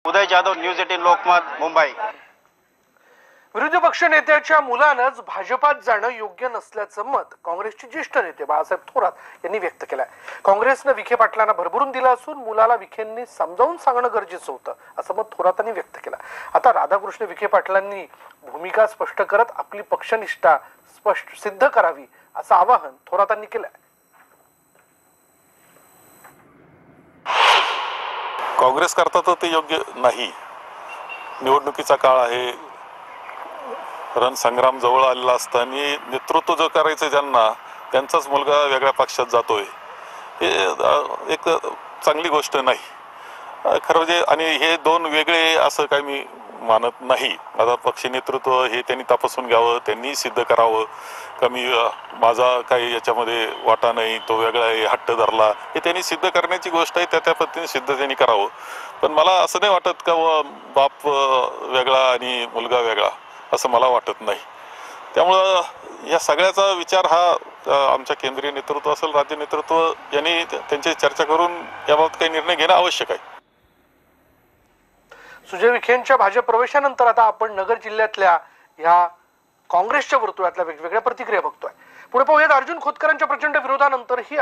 उदय Jadhav, news 18 Lokmat, Mumbai. विरोधी पक्ष नेत्याच्या मुलानंच भाजपात जाणं योग्य नसल्याचं मत काँग्रेसचे ज्येष्ठ नेते बाळासाहेब थोरात यांनी व्यक्त केलंय। काँग्रेसनं विखे पाटलांना भरभरून दिलं असून मुलाला विखेंनी समजावून सांगणं गरजेचं होतं असं मत थोरातांनी व्यक्त केलं। आता राधाकृष्ण विखे पाटलांनी भूमिका स्पष्ट करत आपली पक्षनिष्ठा स्पष्ट सिद्ध करावी असं आवाहन थोरातांनी केलंय। काँग्रेस करता तर ते योग्य नाही। निवडणुकीचा काळ आहे, रणसंग्राम जवळ आलेला असताना नेतृत्व जो करायचं ज्यांना त्यांचाच मुलगा वेगळ्या पक्षात जातोय हे एक चांगली गोष्ट नाही खरं म्हणजे। आणि हे दोन वेगळे असं काही मी मानत नाही। आता पक्ष नेतृत्व हे त्यांनी तपासून घ्यावं, त्यांनी सिद्ध करावं कमी माझा काही याच्यामध्ये वाटा नाही, तो वेगळा आहे, हट्ट धरला, हे त्यांनी सिद्ध करण्याची गोष्ट आहे, त्या पद्धतीने सिद्ध त्यांनी करावं। पण मला असं नाही वाटत का बाप वेगळा आणि मुलगा वेगळा असं मला वाटत नाही। त्यामुळं या सगळ्याचा विचार हा आमच्या केंद्रीय नेतृत्व असेल, राज्य नेतृत्व यांनी त्यांची चर्चा करून याबाबत काही निर्णय घेणं आवश्यक आहे। सुजय विखेंच्या भाजप प्रवेशानंतर आता आपण नगर जिल्ह्यातल्या ह्या काँग्रेसच्या वर्तुळातल्या वेगवेगळ्या प्रतिक्रिया बघतोय। पुढे पाहूयात अर्जुन खोतकरांच्या प्रचंड विरोधानंतर ही